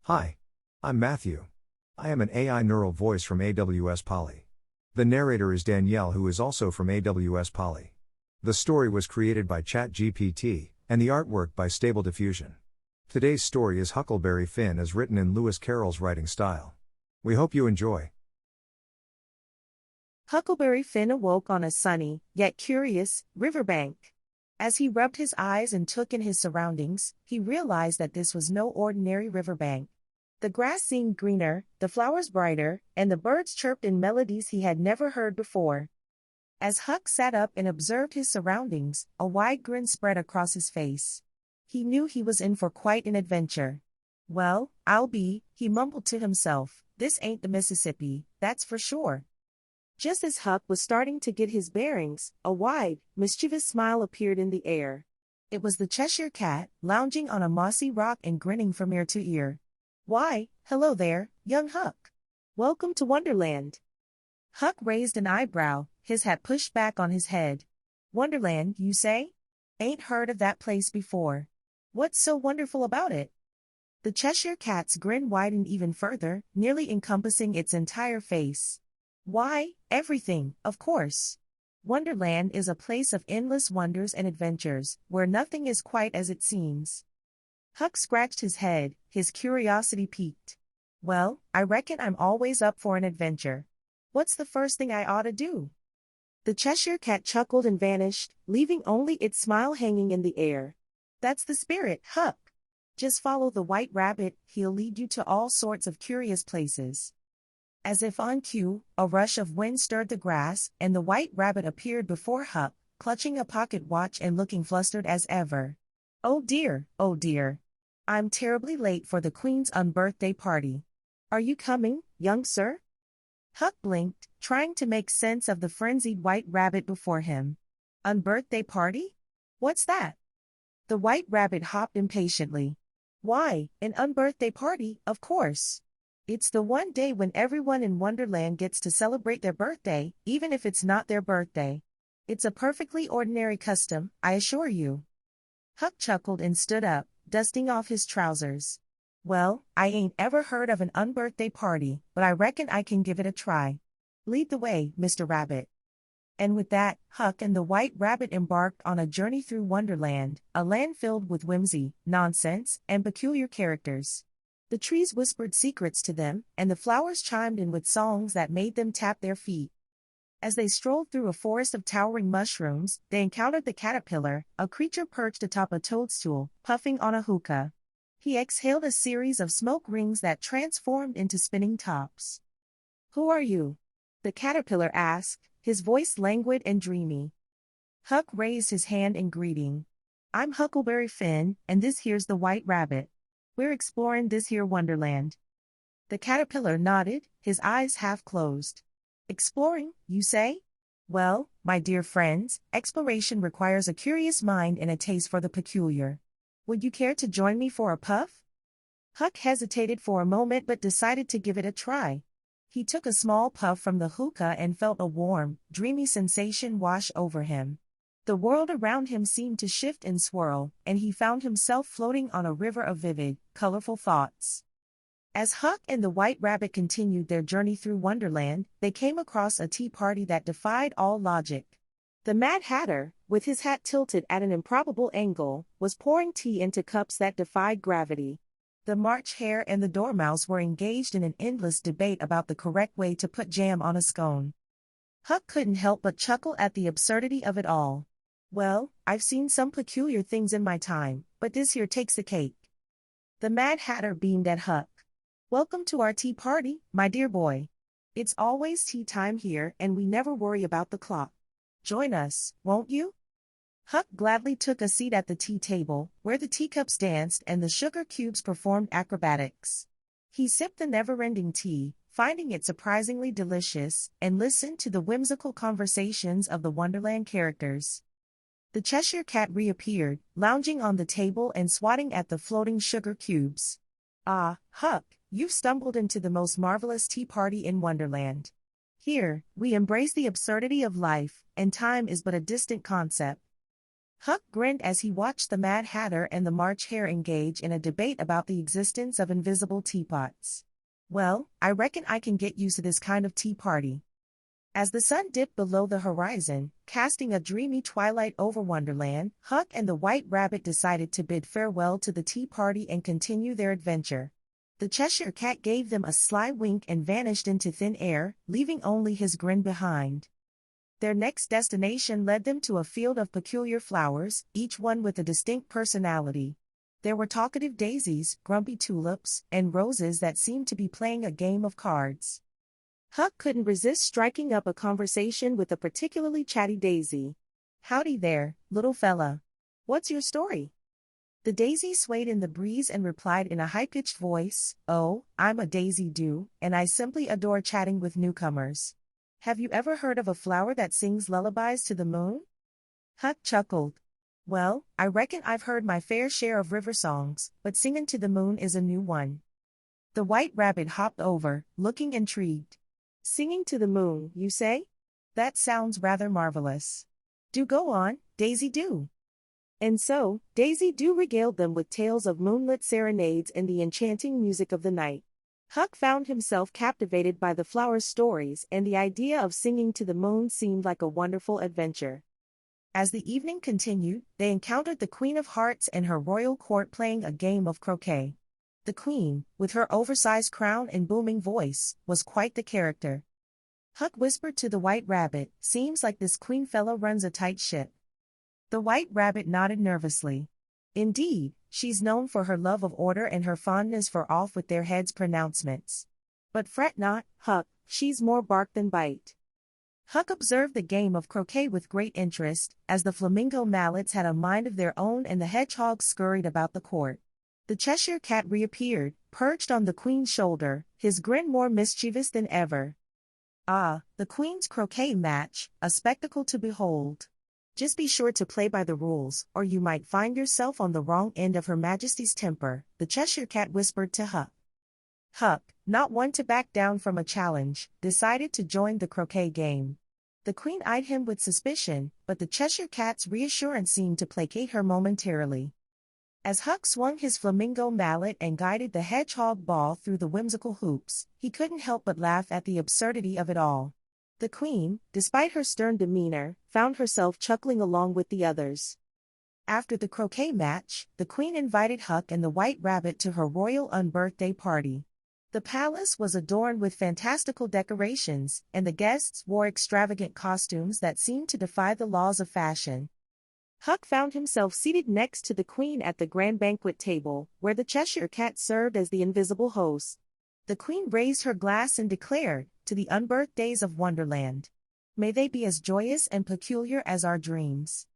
Hi. I'm Matthew. I am an AI neural voice from AWS Polly. The narrator is Danielle, who is also from AWS Polly. The story was created by Chat Gpt, and the artwork by Stable Diffusion. Today's story is Huckleberry Finn as written in Lewis Carroll's writing style. We hope you enjoy. Huckleberry Finn awoke on a sunny, yet curious, riverbank. As he rubbed his eyes and took in his surroundings, he realized that this was no ordinary riverbank. The grass seemed greener, the flowers brighter, and the birds chirped in melodies he had never heard before. As Huck sat up and observed his surroundings, a wide grin spread across his face. He knew he was in for quite an adventure. "Well, he mumbled to himself, "this ain't the Mississippi, that's for sure." Just as Huck was starting to get his bearings, a wide, mischievous smile appeared in the air. It was the Cheshire Cat, lounging on a mossy rock and grinning from ear to ear. "Why, hello there, young Huck. Welcome to Wonderland." Huck raised an eyebrow, his hat pushed back on his head. "Wonderland, you say? Ain't heard of that place before. What's so wonderful about it?" The Cheshire Cat's grin widened even further, nearly encompassing its entire face. "Why, everything, of course. Wonderland is a place of endless wonders and adventures, where nothing is quite as it seems." Huck scratched his head, his curiosity piqued. "Well, I reckon I'm always up for an adventure. What's the first thing I ought to do?" The Cheshire Cat chuckled and vanished, leaving only its smile hanging in the air. "That's the spirit, Huck. Just follow the White Rabbit, he'll lead you to all sorts of curious places." As if on cue, a rush of wind stirred the grass, and the White Rabbit appeared before Huck, clutching a pocket watch and looking flustered as ever. Oh dear, I'm terribly late for the Queen's unbirthday party. Are you coming, young sir?" Huck blinked, trying to make sense of the frenzied White Rabbit before him. "Unbirthday party? What's that?" The White Rabbit hopped impatiently. "Why, an unbirthday party, of course. It's the one day when everyone in Wonderland gets to celebrate their birthday, even if it's not their birthday. It's a perfectly ordinary custom, I assure you." Huck chuckled and stood up, dusting off his trousers. "Well, I ain't ever heard of an unbirthday party, but I reckon I can give it a try. Lead the way, Mr. Rabbit." And with that, Huck and the White Rabbit embarked on a journey through Wonderland, a land filled with whimsy, nonsense, and peculiar characters. The trees whispered secrets to them, and the flowers chimed in with songs that made them tap their feet. As they strolled through a forest of towering mushrooms, they encountered the caterpillar, a creature perched atop a toadstool, puffing on a hookah. He exhaled a series of smoke rings that transformed into spinning tops. "Who are you?" the caterpillar asked, his voice languid and dreamy. Huck raised his hand in greeting. "I'm Huckleberry Finn, and this here's the White Rabbit. We're exploring this here Wonderland." The caterpillar nodded, his eyes half closed. "Exploring, you say? Well, my dear friends, exploration requires a curious mind and a taste for the peculiar. Would you care to join me for a puff?" Huck hesitated for a moment but decided to give it a try. He took a small puff from the hookah and felt a warm, dreamy sensation wash over him. The world around him seemed to shift and swirl, and he found himself floating on a river of vivid, colorful thoughts. As Huck and the White Rabbit continued their journey through Wonderland, they came across a tea party that defied all logic. The Mad Hatter, with his hat tilted at an improbable angle, was pouring tea into cups that defied gravity. The March Hare and the Dormouse were engaged in an endless debate about the correct way to put jam on a scone. Huck couldn't help but chuckle at the absurdity of it all. "Well, I've seen some peculiar things in my time, but this here takes the cake." The Mad Hatter beamed at Huck. "Welcome to our tea party, my dear boy. It's always tea time here and we never worry about the clock. Join us, won't you?" Huck gladly took a seat at the tea table, where the teacups danced and the sugar cubes performed acrobatics. He sipped the never-ending tea, finding it surprisingly delicious, and listened to the whimsical conversations of the Wonderland characters. The Cheshire Cat reappeared, lounging on the table and swatting at the floating sugar cubes. "Ah, Huck, you've stumbled into the most marvelous tea party in Wonderland. Here, we embrace the absurdity of life, and time is but a distant concept. Huck grinned as he watched the Mad Hatter and the March Hare engage in a debate about the existence of invisible teapots. Well, I reckon I can get used to this kind of tea party. As the sun dipped below the horizon, casting a dreamy twilight over Wonderland, Huck and the White Rabbit decided to bid farewell to the tea party and continue their adventure. The Cheshire Cat gave them a sly wink and vanished into thin air, leaving only his grin behind. Their next destination led them to a field of peculiar flowers, each one with a distinct personality. There were talkative daisies, grumpy tulips, and roses that seemed to be playing a game of cards. Huck couldn't resist striking up a conversation with a particularly chatty daisy. "Howdy there, little fella. What's your story?" The daisy swayed in the breeze and replied in a high-pitched voice, "Oh, I'm a daisy do, and I simply adore chatting with newcomers. Have you ever heard of a flower that sings lullabies to the moon?" Huck chuckled. "Well, I reckon I've heard my fair share of river songs, but singing to the moon is a new one." The White Rabbit hopped over, looking intrigued. "Singing to the moon, you say? That sounds rather marvelous. Do go on, Daisy do." And so, Daisy do regaled them with tales of moonlit serenades and the enchanting music of the night. Huck found himself captivated by the flowers' stories, and the idea of singing to the moon seemed like a wonderful adventure. As the evening continued, they encountered the Queen of Hearts and her royal court playing a game of croquet. The Queen, with her oversized crown and booming voice, was quite the character. Huck whispered to the White Rabbit, "Seems like this Queen fella runs a tight ship." The White Rabbit nodded nervously. "Indeed, she's known for her love of order and her fondness for off-with-their-heads pronouncements. But fret not, Huck, she's more bark than bite." Huck observed the game of croquet with great interest, as the flamingo mallets had a mind of their own and the hedgehogs scurried about the court. The Cheshire Cat reappeared, perched on the Queen's shoulder, his grin more mischievous than ever. Ah, the Queen's croquet match, a spectacle to behold. Just be sure to play by the rules, or you might find yourself on the wrong end of Her Majesty's temper, the Cheshire Cat whispered to Huck. Huck, not one to back down from a challenge, decided to join the croquet game. The Queen eyed him with suspicion, but the Cheshire Cat's reassurance seemed to placate her momentarily. As Huck swung his flamingo mallet and guided the hedgehog ball through the whimsical hoops, he couldn't help but laugh at the absurdity of it all. The Queen, despite her stern demeanor, found herself chuckling along with the others. After the croquet match, the Queen invited Huck and the White Rabbit to her royal unbirthday party. The palace was adorned with fantastical decorations, and the guests wore extravagant costumes that seemed to defy the laws of fashion. Huck found himself seated next to the Queen at the grand banquet table, where the Cheshire Cat served as the invisible host. The Queen raised her glass and declared, "To the unbirthdays of Wonderland. May they be as joyous and peculiar as our dreams."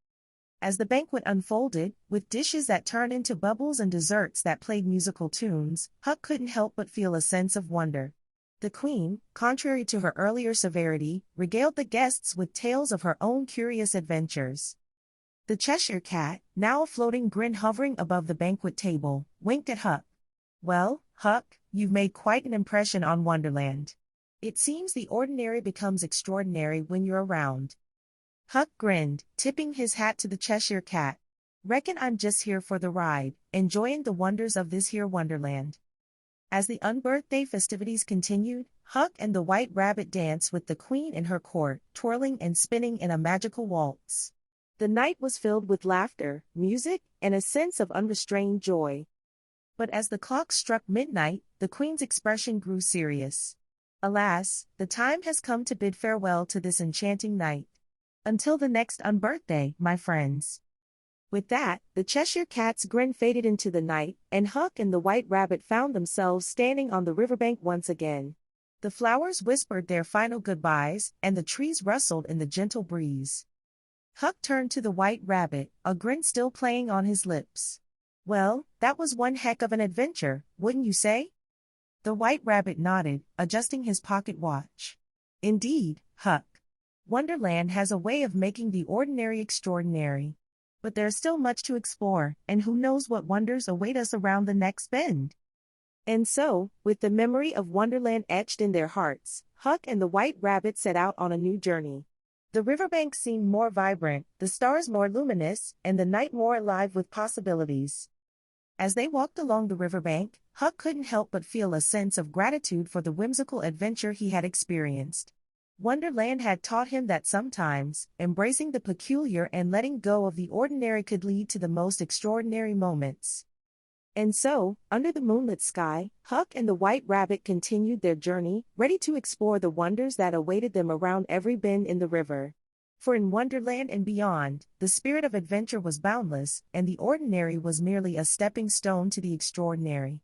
As the banquet unfolded, with dishes that turned into bubbles and desserts that played musical tunes, Huck couldn't help but feel a sense of wonder. The Queen, contrary to her earlier severity, regaled the guests with tales of her own curious adventures. The Cheshire Cat, now a floating grin hovering above the banquet table, winked at Huck. "Well, Huck, you've made quite an impression on Wonderland. It seems the ordinary becomes extraordinary when you're around." Huck grinned, tipping his hat to the Cheshire Cat. "Reckon I'm just here for the ride, enjoying the wonders of this here Wonderland." As the unbirthday festivities continued, Huck and the White Rabbit danced with the Queen in her court, twirling and spinning in a magical waltz. The night was filled with laughter, music, and a sense of unrestrained joy. But as the clock struck midnight, the Queen's expression grew serious. "Alas, the time has come to bid farewell to this enchanting night. Until the next unbirthday, my friends." With that, the Cheshire Cat's grin faded into the night, and Huck and the White Rabbit found themselves standing on the riverbank once again. The flowers whispered their final goodbyes, and the trees rustled in the gentle breeze. Huck turned to the White Rabbit, a grin still playing on his lips. "Well, that was one heck of an adventure, wouldn't you say?" The White Rabbit nodded, adjusting his pocket watch. "Indeed, Huck. Wonderland has a way of making the ordinary extraordinary. But there's still much to explore, and who knows what wonders await us around the next bend." And so, with the memory of Wonderland etched in their hearts, Huck and the White Rabbit set out on a new journey. The riverbank seemed more vibrant, the stars more luminous, and the night more alive with possibilities. As they walked along the riverbank, Huck couldn't help but feel a sense of gratitude for the whimsical adventure he had experienced. Wonderland had taught him that sometimes, embracing the peculiar and letting go of the ordinary could lead to the most extraordinary moments. And so, under the moonlit sky, Huck and the White Rabbit continued their journey, ready to explore the wonders that awaited them around every bend in the river. For in Wonderland and beyond, the spirit of adventure was boundless, and the ordinary was merely a stepping stone to the extraordinary.